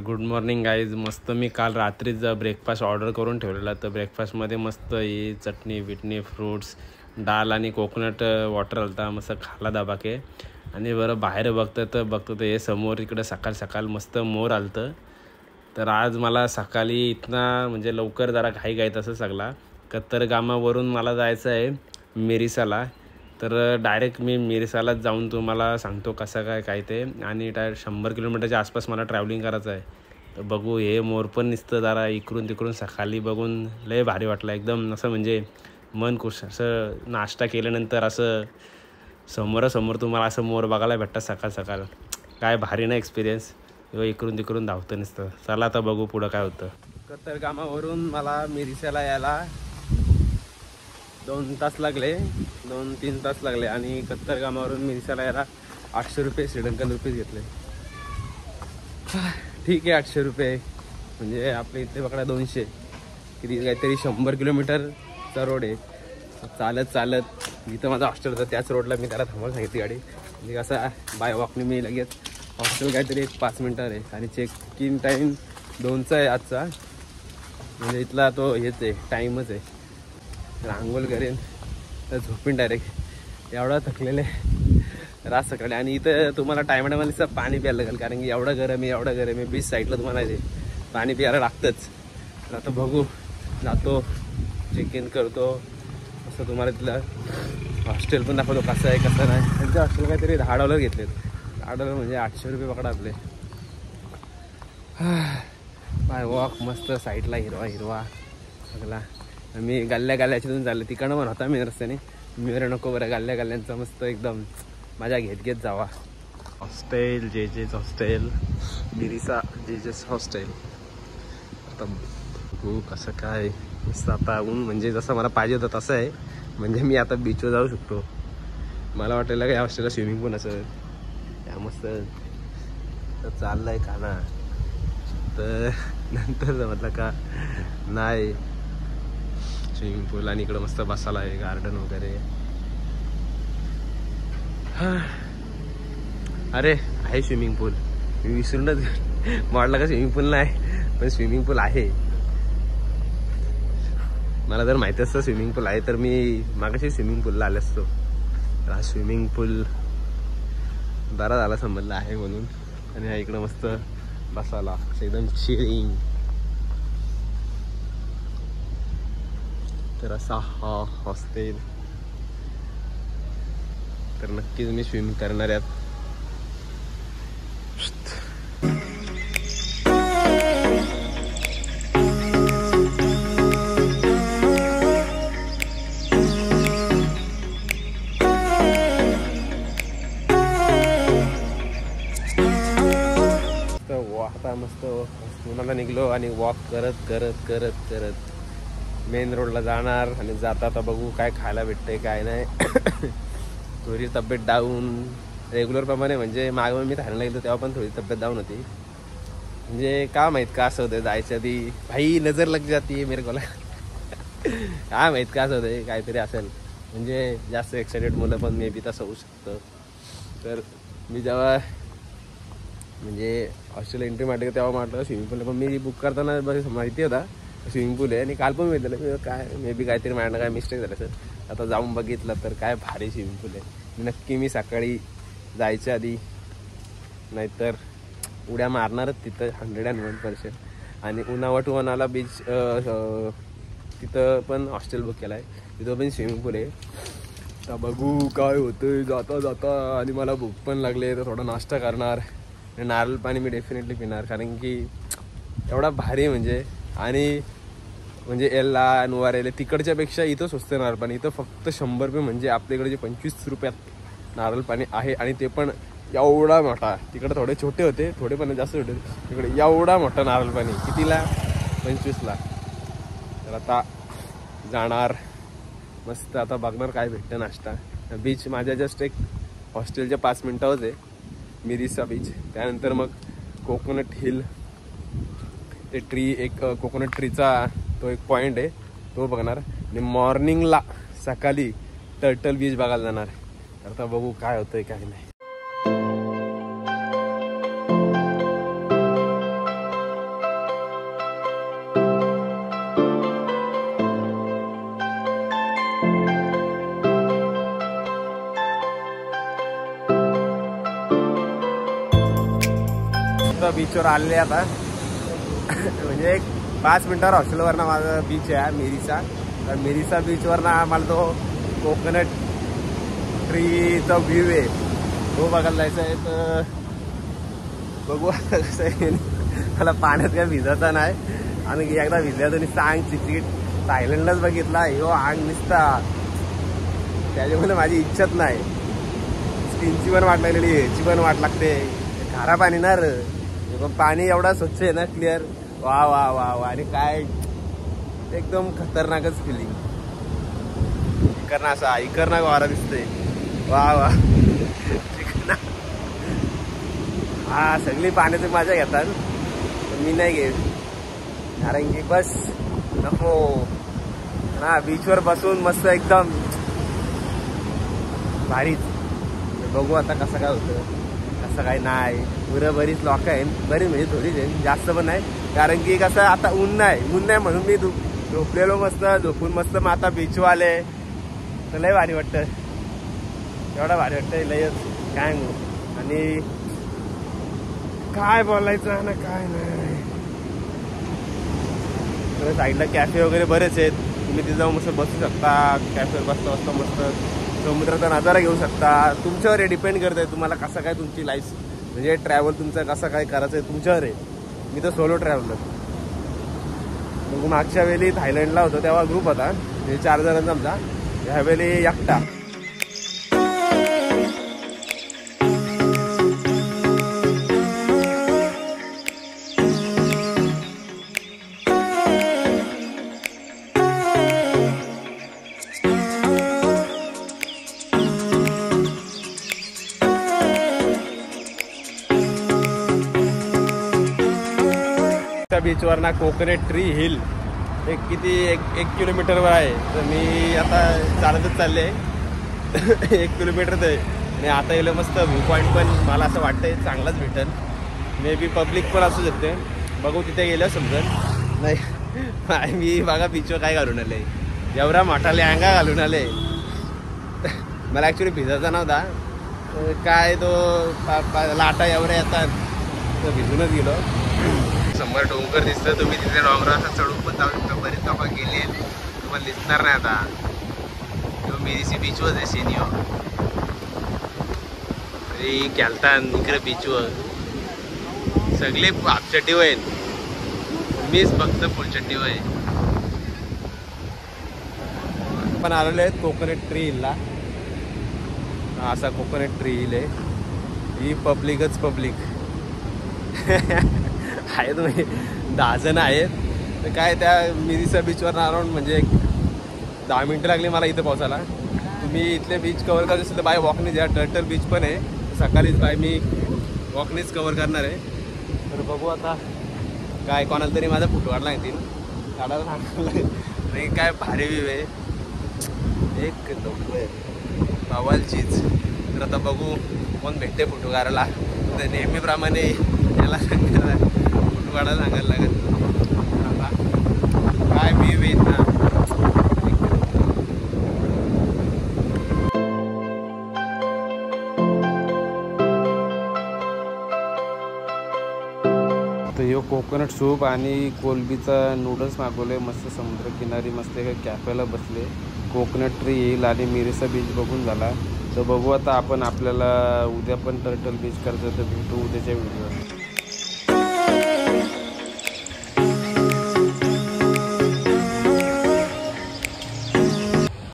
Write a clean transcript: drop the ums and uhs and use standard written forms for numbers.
Good morning guys. मस्त मी काल रात्रीच ब्रेकफास्ट ऑर्डर करून ठेवलेला. तर ब्रेकफास्टमध्ये मस्त ही चटणी बिटणी फ्रूट्स डाळ आणि कोकोनट वॉटर आलता. मस्त खाला दबाके. आणि बरं बाहेर बघतं तर हे समोर इकडं सकाळ सकाळ मस्त मोर आलतं. तर आज मला सकाळी इतना म्हणजे लवकर जरा घाई तसं सगळा कत्तरगामावरून मला जायचं आहे मिरिसाला. तर डायरेक्ट मी मिरिसालाच जाऊन तुम्हाला सांगतो कसं काय ते. आणि डायरेक्ट 100 किलोमीटरच्या आसपास मला ट्रॅव्हलिंग करायचं आहे. तर बघू हे मोर पण नुसतं जरा इकडून तिकडून सकाळी बघून लय भारी वाटलं. एकदम असं म्हणजे मन खुश. असं नाश्ता केल्यानंतर असं समोरासमोर तुम्हाला असं मोर बघायला भेटतात सकाळ सकाळ. काय भारी ना एक्सपिरियन्स. इकडून तिकडून धावतं नुसतं. चला आता बघू पुढं काय होतं. कत्तरगामावरून मला मिरिसाला यायला 2 तास लागले. 2-3 तास लागले. आणि कत्तरगामावरून मिरिसाला यायला 800 रुपये श्रीलंकन रुपीज घेतले. ठीक आहे 800 रुपये म्हणजे आपल्या इथे पकडा 200. किती काहीतरी 100 किलोमीटरचा रोड आहे. चालत चालत जिथं माझं हॉस्टेल होतं त्याच रोडला मी त्याला थांबवून सांगितली गाडी. म्हणजे कसं बाय वॉकने मी लगेच हॉस्टेल काहीतरी 5 मिनटावर आहे. आणि चेक इन टाईम 2चा आहे आजचा. म्हणजे इथला तो हेच आहे टाईमच आहे. रांगोल करेन तर झोपीन डायरेक्ट. एवढा थकलेले रात सकाळी. आणि इथं तुम्हाला टायमाला पाणी प्यायला लागेल कारण की एवढं गरम आहे. बीच साईडला तुम्हाला ते पाणी प्यायला लागतंच. तर आता बघू जातो चेक इन करतो. असं तुम्हाला तिथलं हॉस्टेल पण दाखवतो कसं आहे कसं नाही. त्यांचं हॉस्टेल काहीतरी $10 घेतलेत. $10 म्हणजे 800 रुपये पकडा आपले. बाय वॉक मस्त साईडला हिरवा सगळा. मी गल्ल्याच्यातून चालले. तिकडं पण होता मी रस्त्याने. मिरं नको बरं गल्ल्यांचा मस्त एकदम मजा घेत जावा. Hostel JJ's hostel Mirissa JJ's hostel. आता बघू कसं काय. मस्त आता ऊन म्हणजे जसं मला पाहिजे होतं तसं आहे. म्हणजे मी आता बीचवर जाऊ शकतो. मला वाटलं का या हॉस्टेलला स्विमिंग पूल असं या मस्त तर चाललं आहे का ना. तर नंतर म्हटलं का नाही स्विमिंग पूल. आणि इकडं मस्त बसायला आहे गार्डन वगैरे. अरे आहे स्विमिंग पूल. मी विसरूनच म्हटलं का स्विमिंग पूल नाही पण स्विमिंग पूल आहे. मला जर माहिती असतं स्विमिंग पूल आहे तर मी मागाशी स्विमिंग पूलला आले असतो. हा स्विमिंग पूल बरा झाला समजला आहे म्हणून. आणि हा इकडं मस्त बसायला एकदम चिलिंग. तर असा हा हॉस्टेल. तर नक्कीच मी स्विमिंग करणार आहे. आता मस्त उन्हाला निघलो आणि वॉक करत मेन रोडला जाणार. आणि जाता बघू काय खायला भेटतंय काय नाही. थोडी तब्येत डाऊन रेग्युलर प्रमाणे. म्हणजे मागं मी थायलंडला गेलो तेव्हा पण थोडी तब्येत डाऊन होती. म्हणजे का माहीत का असं होतं जायच्या आधी भाई नजर लग जाती मेरे कोला. काय माहीत का असं होतं काहीतरी असेल. म्हणजे जास्त एक्सायटेड मुलं पण मे बी तसं होऊ शकतं. तर मी जेव्हा म्हणजे हॉस्टेलला एंट्री मारली तेव्हा म्हटलं स्विमिंग पूल. पण मी बुक करताना बरं माहिती होता स्विमिंग पूल आहे. आणि काल पण माहिती काय मे बी काहीतरी माझ्यानं काय मिस्टेक झालं सर. आता जाऊन बघितलं तर काय भारी स्विमिंग पूल आहे. नक्की मी सकाळी जायच्या आधी नाहीतर उड्या मारणारच तिथं 101%. आणि उन्हावाटूवनाला बीच तिथं पण हॉस्टेल बुक केलं आहे. तिथं पण स्विमिंग पूल आहे. तर बघू काय होतं जाता. आणि मला भूक पण लागले तर थोडा नाश्ता करणार. नारळ पाणी मी डेफिनेटली पिणार कारण की एवढा भारी म्हणजे. आणि म्हणजे एल्ला नुवारेला तिकडच्यापेक्षा इथं स्वस्त नारळ पाणी. इथं फक्त 100 रुपये म्हणजे आपल्याकडे जे 25 रुपयात नारळ पाणी आहे. आणि ते पण एवढा मोठा. तिकडे थोडे छोटे होते थोडे पण जास्त छोटे होते. तिकडे एवढा मोठा नारळ पाणी. कितीला 25ला. तर आता जाणार मस्त. आता बघणार काय भेटतं नाश्ता. बीच माझ्या जस्ट एक हॉस्टेलच्या 5 मिनटावरच आहे मिरिसा बीच. त्यानंतर मग कोकोनट हिल ते ट्री एक कोकोनट ट्रीचा तो एक पॉईंट आहे तो बघणार. आणि मॉर्निंगला सकाळी टर्टल बीच बघायला जाणार. आता बघू काय होतंय काय नाही. बीचवर आलेले आता. म्हणजे एक 5 मिनिटावर हॉस्टेलवरनं माझा बीच आहे मिरीचा. तर मिरीचा बीचवर ना आम्हाला तो कोकोनट ट्रीचा व्ह्यू आहे तो बघायला जायचा आहे. तर बघू कसं आहे. मला पाण्यात काय भिजायचा नाही आणि एकदा भिजल्या तर नुसतं अंग चिकचिक. थायलंडलाच बघितला ह्यो अंग निसता, त्याच्यामुळे माझी इच्छाच नाही. स्किनची पण वाट लागलेली, ह्याची पण वाट लागते. खारा पाणी ना रे, पाणी एवढा स्वच्छ आहे ना, क्लिअर. वा वा वा वा. आणि काय एकदम खतरनाकच फिलिंग. इकडनं वारा दिसतोय. वा वा. हा सगळी पाण्याची मजा घेतात, मी नाही घेत. कारण की बस नको ना. बीचवर बसून मस्त एकदम भारीच. बघू आता कसं काय होतं, कसं काय नाही. पुरं बरीच लोक आहे, बरीच म्हणजे थोडीच आहे, जास्त पण नाही. कारण की कसं आता ऊन नाही म्हणून मी झोपलेलो मस्त. झोपून मस्त मग आता बीचवर आले तर लय भारी वाटतं. एवढं भारी वाटतं लयच काय. आणि काय बोलायचं ना काय नाही. साईडला कॅफे वगैरे बरेच आहेत, तुम्ही तिथे जाऊन मस्त बसू शकता. कॅफेवर बसता मस्त समुद्राचा नजारा घेऊ शकता. तुमच्यावर हे डिपेंड करत आहे तुम्हाला कसं काय तुमची लाईफ म्हणजे ट्रॅव्हल तुमचं कसं काय करायचं आहे तुमच्यावर आहे. मी तर सोलो ट्रॅव्हलर. मग मागच्या वेळी थायलंडला होतो तेव्हा ग्रुप होता, म्हणजे 4 जणांचा आमचा. ह्यावेळी एकटा. बीचवर ना कोकोनट ट्री हिल एक किलोमीटरवर आहे. तर मी आता चालतच चालले. 1 किलोमीटर आहे. आणि आता गेलं मस्त व्ह्यू पॉईंट पण मला असं वाटतंय चांगलाच भेटेल. मे बी पब्लिक पण असू शकते, बघू तिथे गेलं समजेल. नाही मी बघा बीचवर काय घालून आले, एवढा मोठा लेहंगा घालून आले. मला ॲक्च्युली भिजायचा नव्हता, काय तो लाटा एवढ्या येतात तर भिजूनच गेलो. समोर डोंगर दिसतं, तुम्ही तिथे डोंगरावर चढून पण जाऊ शकता. बरेच लोक गेले, तुम्हाला दिसणार नाही आता. मेरीसी बीचवर आहे सिनियो. अरे खेळतात इकडे बीचवर सगळे हाफचड्डीवर आहेत, मीच फक्त फुलचड्डीवर आहे. पण आलेले आहेत कोकोनट ट्री हिलला. असा कोकोनट ट्री हिल आहे. ही पब्लिकच पब्लिक आहेत, म्हणजे 10 जण आहेत. तर काय त्या मिरीसा बीचवर अराउंड म्हणजे 10 मिनटं लागली मला इथं पोहोचायला. तुम्ही इथले बीच कवर करत असेल तर बाय वॉकने जा. टर्टल बीच पण आहे, सकाळीच बाय मी वॉकनेच कवर करणार आहे. तर बघू आता काय कोणाला तरी माझा फोटो काढला येतील काढायला सांगितलं. नाही काय भारी व्ह्यू आहे, एक नंबर बवाल चीज. तर आता बघू कोण भेटते फोटो काढायला. तर नेहमीप्रमाणे याला सांगायला फोटो काढायला सांगायला लागेल. आता काय व्ह्यू आहे ना. तर ह्यो कोकोनट सूप आणि कोलबीचा नूडल्स मागवले. मस्त समुद्रकिनारी मस्त एका कॅफेला बसले. कोकोनट ट्री येईल आणि मिरीसा बीच बघून झाला. तर बघू आता आपण आपल्याला उद्या पण टर्टल बीच करतो. तर भेटू उद्याच्या व्हिडिओ.